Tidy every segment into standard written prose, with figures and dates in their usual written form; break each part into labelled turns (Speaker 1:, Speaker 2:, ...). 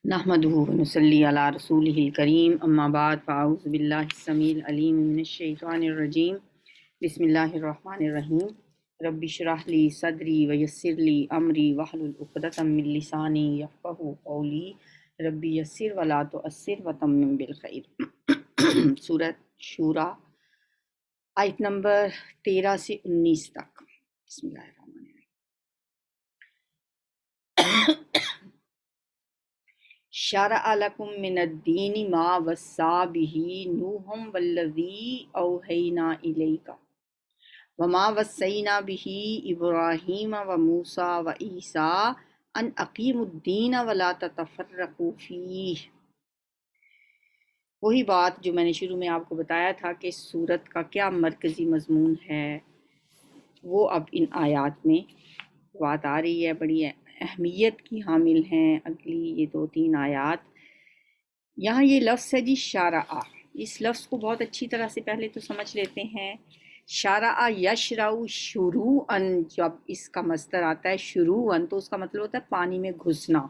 Speaker 1: نحمده ونصلي على رسوله الكريم اما بعد فاعوذ بالله السميع العليم من الشيطان الرجيم بسم الله الرحمن الرحيم رب اشرح لي صدري ويسر لي امري واحلل عقدة من لساني يفقهوا قولي رب يسر ولا تعسر وتمم بالخير سورۃ شورا آیت نمبر 13 سے 19 تک. بسم اللہ الرحمن الرحیم. شرع لکم من الدین ما وصی به نوح والذی اوحینا الیک وما وصینا به ابراہیم وموسیٰ وعیسیٰ ان اقیموا الدین ولا تتفرقوا فیہ. وہی بات جو میں نے شروع میں آپ کو بتایا تھا کہ سورت کا کیا مرکزی مضمون ہے، وہ اب ان آیات میں بات آ رہی ہے. بڑی اہمیت کی حامل ہیں اگلی یہ 2-3 آیات. یہاں یہ لفظ ہے جی شارع. اس لفظ کو بہت اچھی طرح سے پہلے تو سمجھ لیتے ہیں. شارع یشرع شروعاً، جب اس کا مصدر آتا ہے شروعاً تو اس کا مطلب ہوتا ہے پانی میں گھسنا.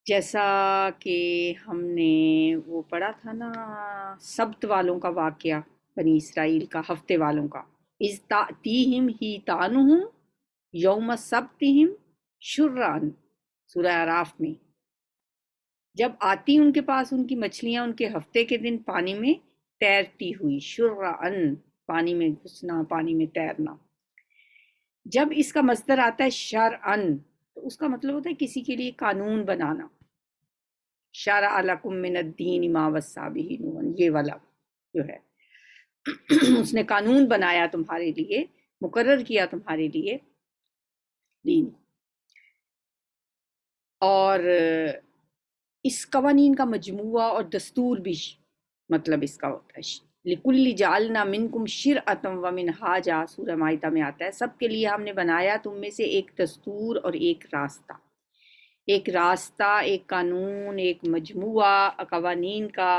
Speaker 1: جیسا کہ ہم نے وہ پڑھا تھا نا سبت والوں کا واقعہ، بنی اسرائیل کا، ہفتے والوں کا. اذ تأتیہم حیتانہم یوم سبتہم شرعاً، سورہ اعراف میں. جب آتی ان کے پاس ان کی مچھلیاں ان کے ہفتے کے دن پانی میں تیرتی ہوئی، شرعاً پانی میں گھسنا، پانی میں تیرنا. جب اس کا مصدر آتا ہے شرعاً تو اس کا مطلب ہوتا ہے کسی کے لیے قانون بنانا. شرع لکم من الدین ما وصی بہ نوح، یہ والا جو ہے اس نے قانون بنایا تمہارے لیے، مقرر کیا تمہارے لیے دین. اور اس قوانین کا مجموعہ اور دستور بھی مطلب اس کا ہوتا ہے. لِكُلِّ جَعَلْنَا مِنْكُمْ شِرْعَةً وَمِنْهَاجًا، سورہ مائدہ میں آتا ہے. سب کے لیے ہم نے بنایا تم میں سے ایک دستور اور ایک راستہ. ایک راستہ، ایک قانون، ایک مجموعہ قوانین کا.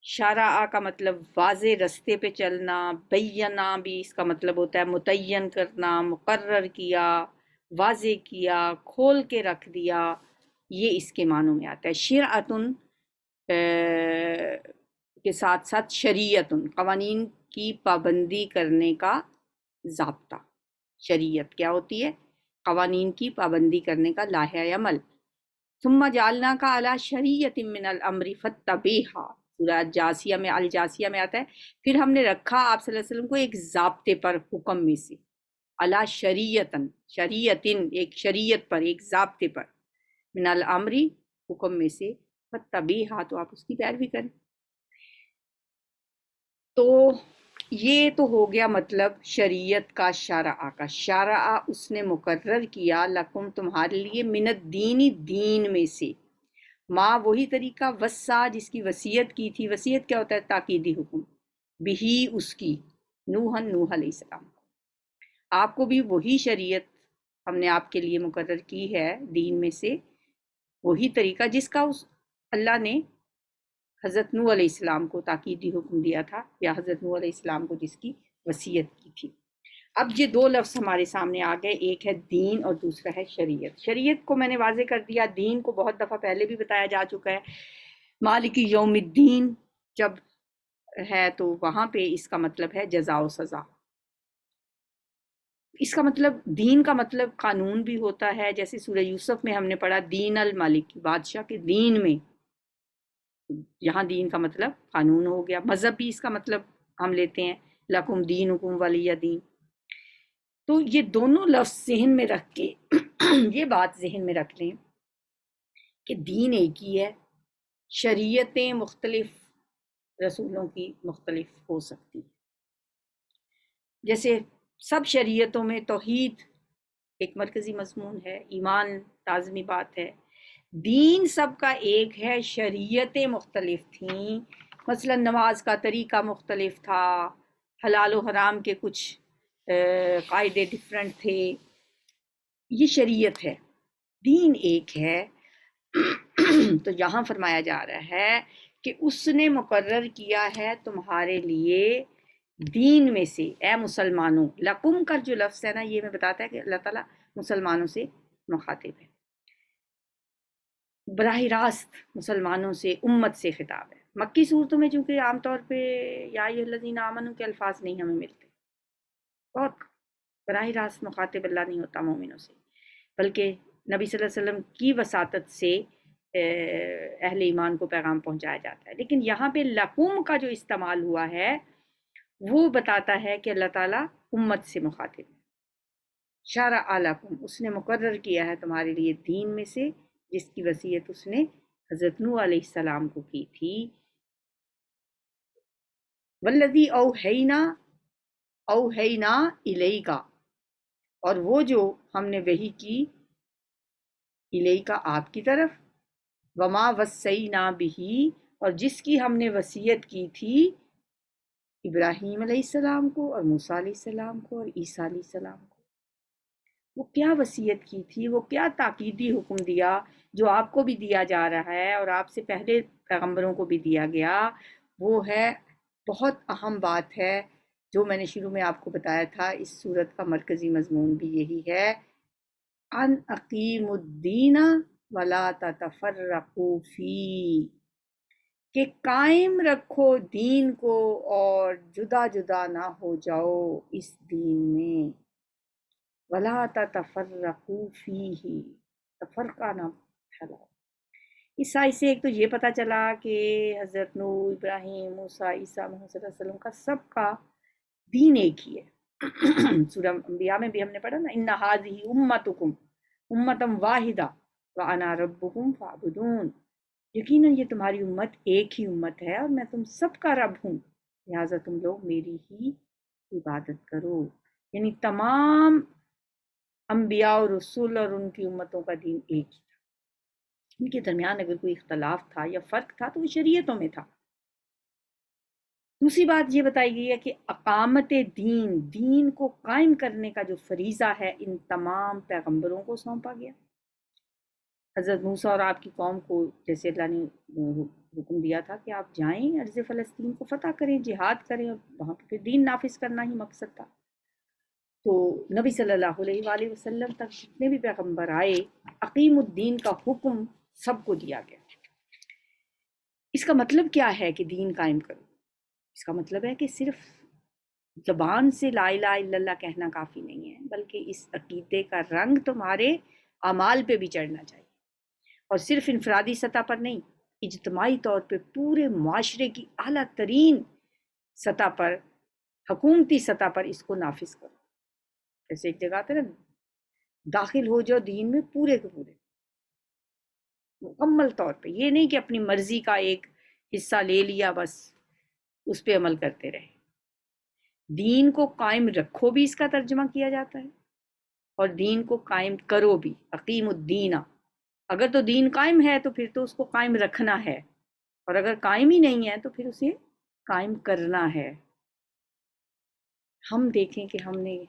Speaker 1: شرع کا مطلب واضح رستے پہ چلنا. بینا بھی اس کا مطلب ہوتا ہے متعین کرنا، مقرر کیا، واضح کیا، کھول کے رکھ دیا. یہ اس کے معنوں میں آتا ہے. شرعتن کے ساتھ ساتھ شریعتن، قوانین کی پابندی کرنے کا ضابطہ. شریعت کیا ہوتی ہے؟ قوانین کی پابندی کرنے کا لائحہ عمل. ثم جعلنا کا علی شریعت من الامر فاتبعها، سورہ جاسیہ میں، الجاسیہ میں آتا ہے. پھر ہم نے رکھا آپ صلی اللہ علیہ وسلم کو ایک ضابطے پر، حکم میں سے. علی شریعتن، شریعتن ایک شریعت پر، ایک ضابطے پر. من الامری حکم میں سے، فتبیہا تو آپ اس کی پیروی کریں. تو یہ تو ہو گیا مطلب شریعت کا، شرع کا. شرع اس نے مقرر کیا لکم تمہارے لیے، من الدین دین میں سے. ماں وہی طریقہ، وصا جس کی وصیت کی تھی. وصیت کیا ہوتا ہے؟ تاکیدی حکم. بہی اس کی، نوح علیہ السلام. آپ کو بھی وہی شریعت ہم نے آپ کے لیے مقرر کی ہے دین میں سے، وہی طریقہ جس کا اس اللہ نے حضرت نوح علیہ السلام کو تاکیدی حکم دیا تھا، یا حضرت نوح علیہ السلام کو جس کی وصیت کی تھی. اب یہ 2 لفظ ہمارے سامنے آ گئے، ایک ہے دین اور دوسرا ہے شریعت. شریعت کو میں نے واضح کر دیا، دین کو بہت دفعہ پہلے بھی بتایا جا چکا ہے. مالک یوم الدین جب ہے تو وہاں پہ اس کا مطلب ہے جزا و سزا. اس کا مطلب دین کا مطلب قانون بھی ہوتا ہے، جیسے سورہ یوسف میں ہم نے پڑھا دین الملک، بادشاہ کے دین میں. یہاں دین کا مطلب قانون ہو گیا. مذہب بھی اس کا مطلب ہم لیتے ہیں، لکم دینکم ولی دین. تو یہ دونوں لفظ ذہن میں رکھ کے یہ بات ذہن میں رکھ لیں کہ دین ایک ہی ہے، شریعتیں مختلف رسولوں کی مختلف ہو سکتی. جیسے سب شریعتوں میں توحید ایک مرکزی مضمون ہے، ایمان لازمی بات ہے. دین سب کا ایک ہے، شریعتیں مختلف تھیں. مثلا نماز کا طریقہ مختلف تھا، حلال و حرام کے کچھ قاعدے ڈیفرنٹ تھے. یہ شریعت ہے، دین ایک ہے. تو یہاں فرمایا جا رہا ہے کہ اس نے مقرر کیا ہے تمہارے لیے دین میں سے. اے مسلمانوں، لکم کا جو لفظ ہے نا، یہ میں بتاتا ہے کہ اللہ تعالیٰ مسلمانوں سے مخاطب ہے. براہ راست مسلمانوں سے، امت سے خطاب ہے۔ مکی صورتوں میں چونکہ عام طور پہ یا ایھا الذین آمنوا کے الفاظ نہیں ہمیں ملتے، بہت براہ راست مخاطب اللہ نہیں ہوتا مومنوں سے، بلکہ نبی صلی اللہ علیہ وسلم کی وساطت سے اہل ایمان کو پیغام پہنچایا جاتا ہے۔ لیکن یہاں پہ لقوم کا جو استعمال ہوا ہے وہ بتاتا ہے کہ اللہ تعالیٰ امت سے مخاطب ہے۔ شرع لکم، اس نے مقرر کیا ہے تمہارے لیے دین میں سے جس کی وصیت اس نے حضرت نوح علیہ السلام کو کی تھی۔ والذی اوحینا الیک، اور وہ جو ہم نے وحی کی الیک آپ کی طرف، وما وصینا بہ، اور جس کی ہم نے وصیت کی تھی ابراہیم علیہ السلام کو اور موسیٰ علیہ السلام کو اور عیسیٰ علیہ السلام کو۔ وہ کیا وصیت کی تھی، وہ کیا تاکیدی حکم دیا جو آپ کو بھی دیا جا رہا ہے اور آپ سے پہلے پیغمبروں کو بھی دیا گیا، وہ ہے بہت اہم بات ہے جو میں نے شروع میں آپ کو بتایا تھا۔ اس صورت کا مرکزی مضمون بھی یہی ہے، ان اقیم الدین ولا تتفرقوا فی، کہ قائم رکھو دین کو اور جدا جدا نہ ہو جاؤ اس دین میں، ولا تتفرقوا فیہ، تفرقہ نہ پھیلاؤ۔ اس آیت سے ایک تو یہ پتہ چلا کہ حضرت نوح، ابراہیم، موسیٰ، عیسیٰ، محمد صلی اللہ علیہ وسلم کا سب کا دین ایک ہی ہے۔ سورہ انبیاء میں بھی ہم نے پڑھا نا، ان ھذہ امتکم امۃ واحدہ وانا ربکم فاعبدون، یقیناً یہ تمہاری امت ایک ہی امت ہے اور میں تم سب کا رب ہوں، لہٰذا تم لوگ میری ہی عبادت کرو۔ یعنی تمام انبیاء اور رسول اور ان کی امتوں کا دین ایک ہی تھا، ان کے درمیان اگر کوئی اختلاف تھا یا فرق تھا تو وہ شریعتوں میں تھا۔ دوسری بات یہ بتائی گئی ہے کہ اقامت دین، دین کو قائم کرنے کا جو فریضہ ہے ان تمام پیغمبروں کو سونپا گیا۔ حضرت موسیٰ اور آپ کی قوم کو جیسے اللہ نے حکم دیا تھا کہ آپ جائیں ارض فلسطین کو فتح کریں، جہاد کریں، اور وہاں پہ دین نافذ کرنا ہی مقصد تھا۔ تو نبی صلی اللہ علیہ وآلہ وسلم تک جتنے بھی پیغمبر آئے، اقیم الدین کا حکم سب کو دیا گیا۔ اس کا مطلب کیا ہے کہ دین قائم کرو؟ اس کا مطلب ہے کہ صرف زبان سے لا الہ الا اللہ کہنا کافی نہیں ہے، بلکہ اس عقیدے کا رنگ تمہارے اعمال پہ بھی چڑھنا چاہیے، اور صرف انفرادی سطح پر نہیں، اجتماعی طور پہ پورے معاشرے کی اعلیٰ ترین سطح پر، حکومتی سطح پر اس کو نافذ کرو۔ جیسے ایک جگہ آتا ہے نا، داخل ہو جاؤ دین میں پورے کے پورے مکمل طور پہ، یہ نہیں کہ اپنی مرضی کا ایک حصہ لے لیا بس اس پہ عمل کرتے رہے۔ دین کو قائم رکھو بھی اس کا ترجمہ کیا جاتا ہے، اور دین کو قائم کرو بھی، اقیم الدین۔ اگر تو دین قائم ہے تو پھر تو اس کو قائم رکھنا ہے، اور اگر قائم ہی نہیں ہے تو پھر اسے قائم کرنا ہے۔ ہم دیکھیں کہ ہم نے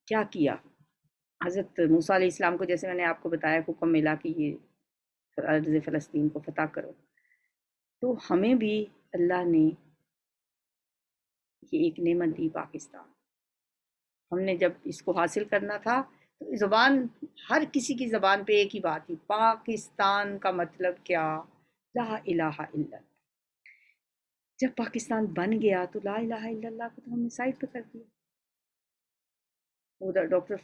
Speaker 1: کیا کیا۔ حضرت موسیٰ علیہ السلام کو جیسے میں نے آپ کو بتایا حکم ملا کہ یہ ارض فلسطین کو فتح کرو، تو ہمیں بھی اللہ نے یہ ایک نعمت دی پاکستان۔ ہم نے جب اس کو حاصل کرنا تھا تو زبان، ہر کسی کی زبان پہ ایک ہی بات تھی، پاکستان کا مطلب کیا؟ لا الہ الا اللہ۔ جب پاکستان بن گیا تو لا الہ الا اللہ کو تو ہم نے سائڈ پہ کر دیا۔ وہ ڈاکٹر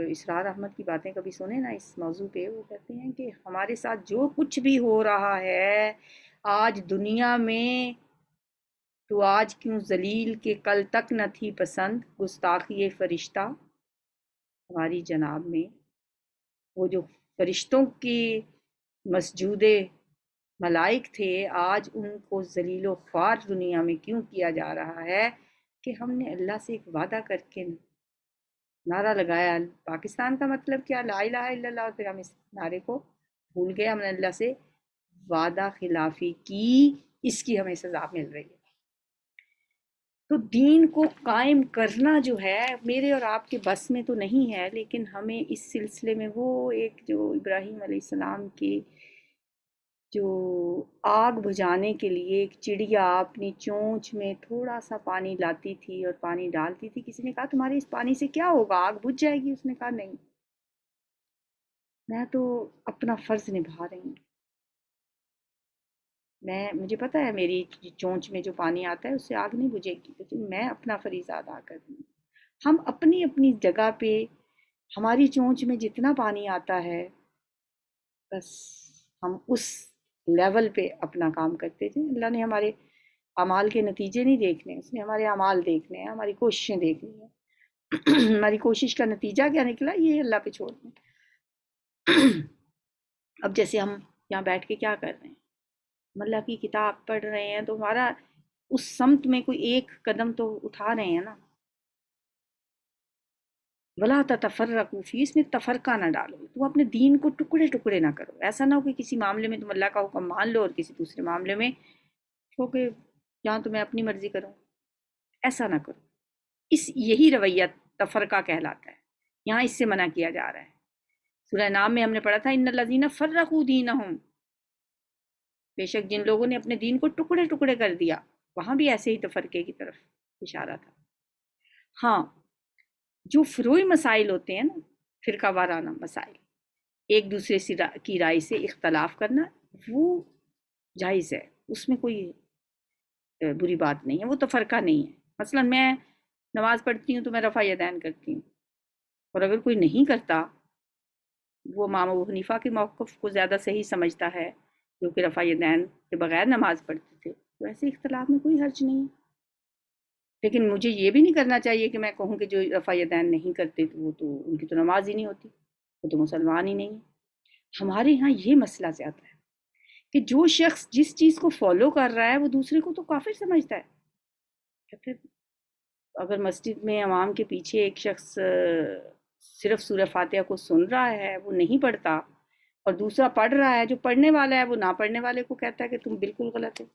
Speaker 1: اسرار احمد کی باتیں کبھی سنیں نا اس موضوع پہ، وہ کہتے ہیں کہ ہمارے ساتھ جو کچھ بھی ہو رہا ہے آج دنیا میں، تو آج کیوں ذلیل کہ کل تک نہ تھی پسند گستاخی فرشتہ ہماری جناب میں۔ وہ جو فرشتوں کی مسجود ملائک تھے، آج ان کو ذلیل و خوار دنیا میں کیوں کیا جا رہا ہے؟ کہ ہم نے اللہ سے ایک وعدہ کر کے نعرہ لگایا، پاکستان کا مطلب کیا؟ لا الہ الا اللہ، اور پھر ہم اس نعرے کو بھول گئے، ہم نے اللہ سے وعدہ خلافی کی، اس کی ہمیں سزا مل رہی ہے۔ تو دین کو قائم کرنا جو ہے میرے اور آپ کے بس میں تو نہیں ہے، لیکن ہمیں اس سلسلے میں وہ ایک جو ابراہیم علیہ السلام کے جو آگ بجھانے کے لیے ایک چڑیا اپنی چونچ میں تھوڑا سا پانی لاتی تھی اور پانی ڈالتی تھی، کسی نے کہا تمہارے اس پانی سے کیا ہوگا، آگ بجھ جائے گی؟ اس نے کہا نہیں، میں تو اپنا فرض نبھا رہی ہوں. مجھے پتا ہے میری چونچ میں جو پانی آتا ہے اس سے آگ نہیں بجھے گی، لیکن میں اپنا فریضہ ادا کر رہی ہوں. ہم اپنی اپنی جگہ پہ ہماری چونچ میں جتنا پانی آتا ہے بس ہم اس لیول پہ اپنا کام کرتے تھے. اللہ نے ہمارے اعمال کے نتیجے نہیں دیکھنے، اس نے ہمارے اعمال دیکھنے ہیں، ہماری کوششیں دیکھنی ہیں. ہماری کوشش کا نتیجہ کیا نکلا یہ اللہ پہ چھوڑ دیں. اب جیسے ہم یہاں بیٹھ کے کیا کر رہے ہیں، ہم اللہ کی کتاب پڑھ رہے ہیں تو ہمارا اس سمت میں کوئی ایک قدم تو اٹھا رہے ہیں نا. ولا تتفرقوا فی، اس میں تفرقہ نہ ڈالو، تم اپنے دین کو ٹکڑے ٹکڑے نہ کرو. ایسا نہ ہو کہ کسی معاملے میں تم اللہ کا حکم مان لو اور کسی دوسرے معاملے میں ہو کہ جہاں تمہیں اپنی مرضی کرو. ایسا نہ کرو. یہی رویہ تفرقہ کہلاتا ہے. یہاں اس سے منع کیا جا رہا ہے. سورہ نام میں ہم نے پڑھا تھا ان الذین فرقوا دینہم، بے شک جن لوگوں نے اپنے دین کو ٹکڑے ٹکڑے کر دیا. وہاں بھی ایسے ہی تفرقے کی طرف اشارہ تھا. ہاں جو فروعی مسائل ہوتے ہیں نا، فرقہ وارانہ مسائل، ایک دوسرے کی رائے سے اختلاف کرنا وہ جائز ہے، اس میں کوئی بری بات نہیں ہے، وہ تفرقہ نہیں ہے. مثلا میں نماز پڑھتی ہوں تو میں رفع یدین کرتی ہوں، اور اگر کوئی نہیں کرتا، وہ امام ابو حنیفہ کے موقف کو زیادہ صحیح سمجھتا ہے جو کہ رفع یدین کے بغیر نماز پڑھتے تھے، تو ایسے اختلاف میں کوئی حرج نہیں ہے. لیکن مجھے یہ بھی نہیں کرنا چاہیے کہ میں کہوں کہ جو رفع یدین نہیں کرتے تو وہ تو ان کی تو نماز ہی نہیں ہوتی، وہ تو مسلمان ہی نہیں ہے. ہمارے ہاں یہ مسئلہ زیادہ ہے کہ جو شخص جس چیز کو فالو کر رہا ہے وہ دوسرے کو تو کافر سمجھتا ہے. پھر اگر مسجد میں عوام کے پیچھے ایک شخص صرف سورہ فاتحہ کو سن رہا ہے، وہ نہیں پڑھتا، اور دوسرا پڑھ رہا ہے، جو پڑھنے والا ہے وہ نہ پڑھنے والے کو کہتا ہے کہ تم بالکل غلط ہو،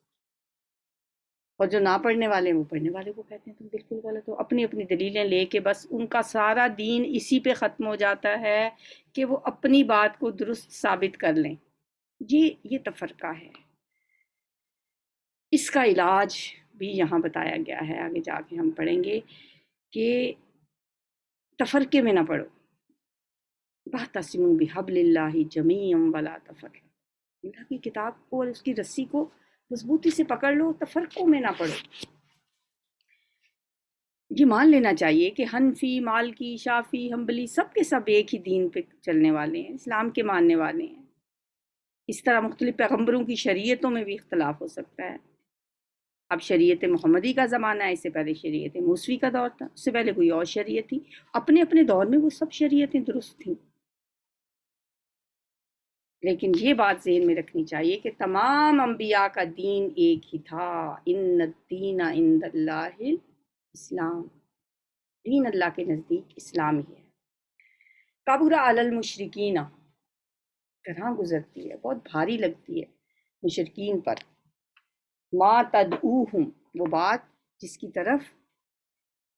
Speaker 1: اور جو نہ پڑھنے والے ہیں وہ پڑھنے والے کو کہتے ہیں تم بالکل غلط ہو، اپنی اپنی دلیلیں لے کے بس ان کا سارا دین اسی پہ ختم ہو جاتا ہے کہ وہ اپنی بات کو درست ثابت کر لیں. یہ تفرقہ ہے. اس کا علاج بھی یہاں بتایا گیا ہے، آگے جا کے ہم پڑھیں گے کہ تفرقے میں نہ پڑھو. واعتصموا بحبل اللہ جمیعا ولا تفرقوا، اللہ کی کتاب کو اور اس کی رسی کو مضبوطی سے پکڑ لو، تفرقوں میں نہ پڑھو. یہ مان لینا چاہیے کہ حنفی، مالکی، شافی، حنبلی سب کے سب ایک ہی دین پہ چلنے والے ہیں، اسلام کے ماننے والے ہیں. اس طرح مختلف پیغمبروں کی شریعتوں میں بھی اختلاف ہو سکتا ہے. اب شریعت محمدی کا زمانہ ہے، اس سے پہلے شریعت موسوی کا دور تھا، اس سے پہلے کوئی اور شریعت تھی. اپنے اپنے دور میں وہ سب شریعتیں درست تھیں. لیکن یہ بات ذہن میں رکھنی چاہیے کہ تمام انبیاء کا دین ایک ہی تھا. ان الدین عند اللہ اسلام، دین اللہ کے نزدیک اسلام ہی ہے. کبر علی المشرکین، کہاں گزرتی ہے، بہت بھاری لگتی ہے مشرکین پر. ما تدعوہم، وہ بات جس کی طرف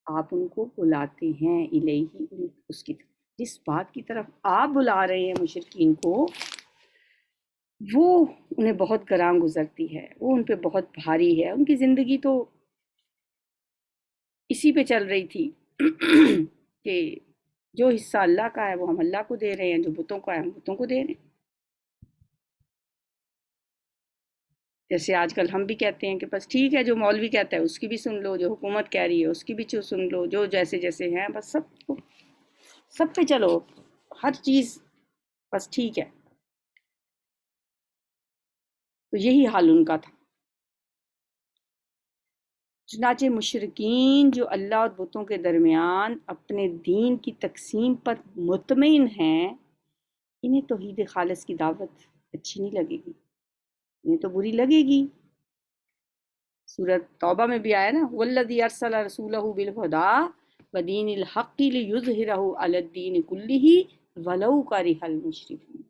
Speaker 1: آپ ان کو بلاتے ہیں، الیہ، اس کی طرف، جس بات کی طرف آپ بلا رہے ہیں مشرکین کو، وہ انہیں بہت گراں گزرتی ہے، وہ ان پہ بہت بھاری ہے. ان کی زندگی تو اسی پہ چل رہی تھی کہ جو حصہ اللہ کا ہے وہ ہم اللہ کو دے رہے ہیں، جو بتوں کا ہے ہم بتوں کو دے رہے ہیں. جیسے آج کل ہم بھی کہتے ہیں کہ بس ٹھیک ہے، جو مولوی کہتا ہے اس کی بھی سن لو، جو حکومت کہہ رہی ہے اس کی بھی سن لو، جو جیسے جیسے ہیں بس سب پہ چلو، ہر چیز بس ٹھیک ہے. تو یہی حال ان کا تھا. چنانچہ مشرکین جو اللہ اور بتوں کے درمیان اپنے دین کی تقسیم پر مطمئن ہیں، انہیں توحید خالص کی دعوت اچھی نہیں لگے گی، انہیں تو بری لگے گی. سورۃ توبہ میں بھی آیا نا، والذی ارسل رسولہ بالہدی ودین الحق لیظہرہ علی الدین کلہ ولو کرہ المشرکون.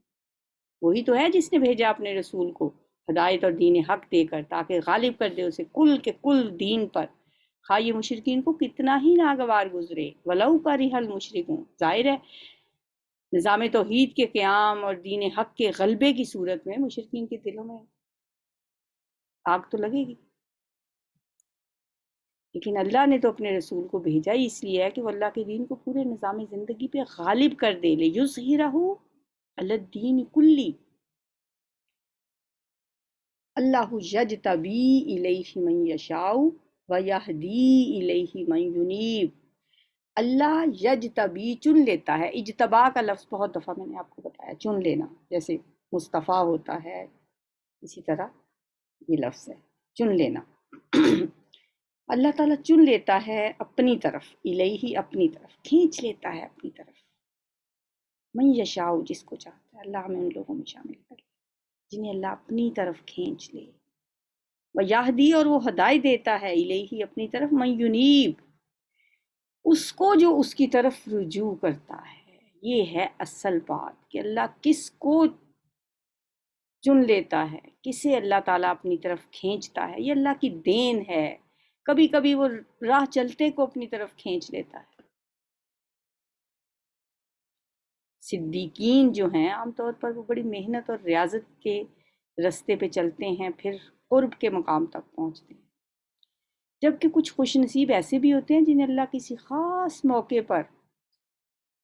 Speaker 1: وہی تو ہے جس نے بھیجا اپنے رسول کو ہدایت اور دین حق دے کر تاکہ غالب کر دے اسے کل کے کل دین پر، خواہ یہ مشرکین کو کتنا ہی ناگوار گزرے. ولو کرہ المشرکون، ظاہر ہے نظام توحید کے قیام اور دین حق کے غلبے کی صورت میں مشرکین کے دلوں میں آگ تو لگے گی. لیکن اللہ نے تو اپنے رسول کو بھیجا ہی اس لیے ہے کہ وہ اللہ کے دین کو پورے نظام زندگی پہ غالب کر دے. لیظہرہ علی الدین کلی اللہ یجتبی الیہ من یشاء ویہدی الیہ من ینیب۔ اللہ یجتبی چن لیتا ہے، اجتبا کا لفظ بہت دفعہ میں نے آپ کو بتایا، چن لینا، جیسے مصطفیٰ ہوتا ہے اسی طرح یہ لفظ ہے چن لینا۔ اللہ تعالیٰ چن لیتا ہے اپنی طرف، الیہ اپنی طرف، کھینچ لیتا ہے اپنی طرف، من یشاء جس کو چاہتا ہے، اللہ ہمیں ان لوگوں میں شامل کر لے جنہیں اللہ اپنی طرف کھینچ لے۔ ویہدی اور وہ ہدایت دیتا ہے، الیہ اپنی طرف، من ینیب اس کو جو اس کی طرف رجوع کرتا ہے۔ یہ ہے اصل بات کہ اللہ کس کو چن لیتا ہے، کسے اللہ تعالیٰ اپنی طرف کھینچتا ہے، یہ اللہ کی دین ہے۔ کبھی کبھی وہ راہ چلتے کو اپنی طرف کھینچ لیتا ہے۔ صدیقین جو ہیں عام طور پر وہ بڑی محنت اور ریاضت کے رستے پہ چلتے ہیں، پھر قرب کے مقام تک پہنچتے ہیں، جبکہ کچھ خوش نصیب ایسے بھی ہوتے ہیں جنہیں اللہ کسی خاص موقع پر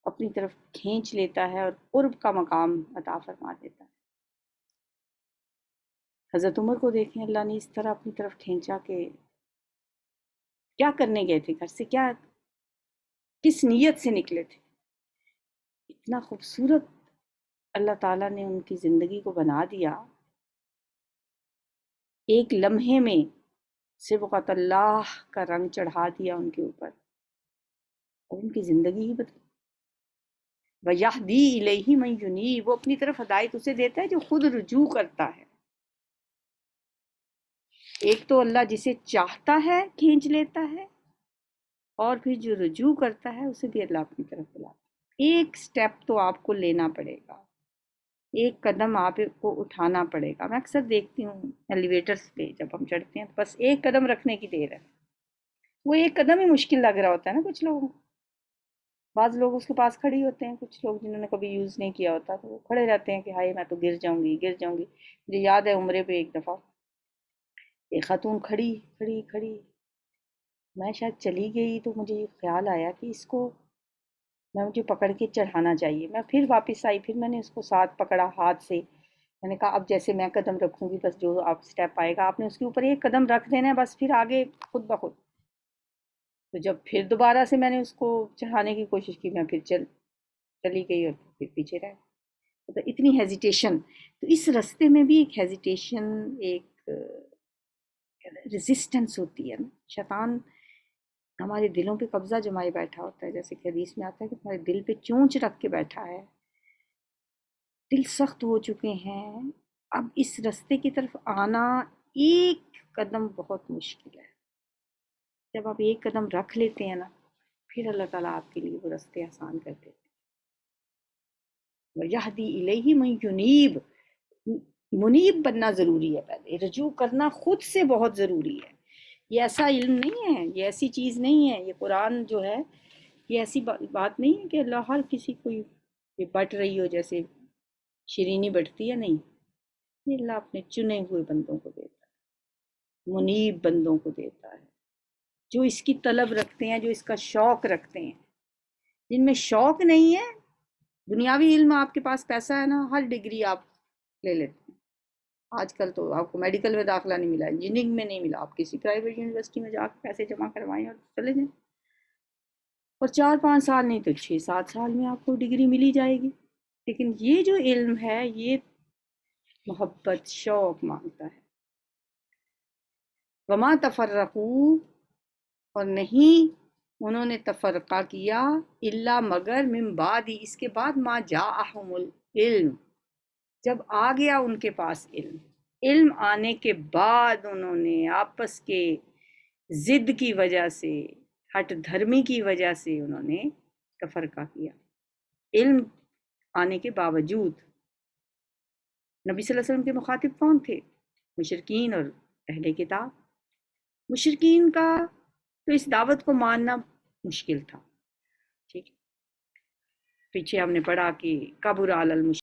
Speaker 1: اپنی طرف کھینچ لیتا ہے اور قرب کا مقام عطا فرما دیتا ہے۔ حضرت عمر کو دیکھیں، اللہ نے اس طرح اپنی طرف کھینچا کہ کیا کرنے گئے تھے، گھر سے کیا کس نیت سے نکلے تھے، اتنا خوبصورت اللہ تعالیٰ نے ان کی زندگی کو بنا دیا، ایک لمحے میں صبغت اللہ کا رنگ چڑھا دیا ان کے اوپر اور ان کی زندگی ہی بدل۔ وَيَهْدِي إِلَيْهِ مَن يُنِيبُ وہ اپنی طرف ہدایت اسے دیتا ہے جو خود رجوع کرتا ہے۔ ایک تو اللہ جسے چاہتا ہے کھینچ لیتا ہے، اور پھر جو رجوع کرتا ہے اسے بھی اللہ اپنی طرف بلاتا ہے۔ ایک سٹیپ تو آپ کو لینا پڑے گا، ایک قدم آپ کو اٹھانا پڑے گا۔ میں اکثر دیکھتی ہوں ایلیویٹرز پہ جب ہم چڑھتے ہیں بس ایک قدم رکھنے کی دیر ہے، وہ ایک قدم ہی مشکل لگ رہا ہوتا ہے نا کچھ لوگوں کو۔ بعض لوگ اس کے پاس کھڑی ہوتے ہیں، کچھ لوگ جنہوں نے کبھی یوز نہیں کیا ہوتا تو وہ کھڑے رہتے ہیں کہ ہائے میں تو گر جاؤں گی گر جاؤں گی۔ مجھے یاد ہے عمرے پہ ایک دفعہ ایک خاتون کھڑی کھڑی کھڑی، میں شاید چلی گئی تو مجھے یہ خیال آیا کہ اس کو مجھے پکڑ کے چڑھانا چاہیے۔ میں پھر واپس آئی، پھر میں نے اس کو ساتھ پکڑا ہاتھ سے، میں نے کہا اب جیسے میں قدم رکھوں گی بس جو آپ سٹیپ آئے گا آپ نے اس کے اوپر ایک قدم رکھ دینا ہے، بس پھر آگے خود بخود۔ تو جب پھر دوبارہ سے میں نے اس کو چڑھانے کی کوشش کی، میں پھر چلی گئی اور پھر پیچھے رہ تو اتنی ہیزیٹیشن۔ تو اس رستے میں بھی ایک ہیزیٹیشن، ایک ریزسٹنس ہوتی ہے نا۔ شیطان ہمارے دلوں پہ قبضہ جمائے بیٹھا ہوتا ہے، جیسے کہ حدیث میں آتا ہے کہ ہمارے دل پہ چونچ رکھ کے بیٹھا ہے، دل سخت ہو چکے ہیں، اب اس رستے کی طرف آنا ایک قدم بہت مشکل ہے۔ جب آپ ایک قدم رکھ لیتے ہیں نا پھر اللہ تعالیٰ آپ کے لیے وہ رستے آسان کر دیتے ہیں۔ وَيَهْدِي إِلَيْهِ مَن يُنِيبُ منیب بننا ضروری ہے، پہلے رجوع کرنا خود سے بہت ضروری ہے۔ یہ ایسا علم نہیں ہے، یہ ایسی چیز نہیں ہے، یہ قرآن جو ہے یہ ایسی بات نہیں ہے کہ اللہ ہر کسی کو یہ بٹ رہی ہو جیسے شیرینی بٹتی ہے، نہیں، یہ اللہ اپنے چنے ہوئے بندوں کو دیتا ہے، منیب بندوں کو دیتا ہے جو اس کی طلب رکھتے ہیں، جو اس کا شوق رکھتے ہیں۔ جن میں شوق نہیں ہے، دنیاوی علم آپ کے پاس پیسہ ہے نا ہر ڈگری آپ لے لیتے ہیں۔ آج کل تو آپ کو میڈیکل میں داخلہ نہیں ملا، انجینئرنگ میں نہیں ملا، آپ کسی پرائیویٹ یونیورسٹی میں جا کے پیسے جمع کروائیں اور چلے جائیں، اور 4-5 سال نہیں تو 6-7 سال میں آپ کو ڈگری ملی جائے گی۔ لیکن یہ جو علم ہے یہ محبت شوق مانگتا ہے۔ وما تفرقوا اور نہیں انہوں نے تفرقہ کیا، الا مگر من بعد اس کے بعد ما جاءہم العلم جب آ گیا ان کے پاس علم، علم آنے کے بعد انہوں نے آپس کے ضد کی وجہ سے، ہٹ دھرمی کی وجہ سے انہوں نے تفرقہ کیا۔ علم آنے کے باوجود نبی صلی اللہ علیہ وسلم کے مخاطب کون تھے؟ مشرکین اور اہل کتاب۔ مشرکین کا تو اس دعوت کو ماننا مشکل تھا، ٹھیک ہے، پیچھے ہم نے پڑھا کہ کبر علی المشرکین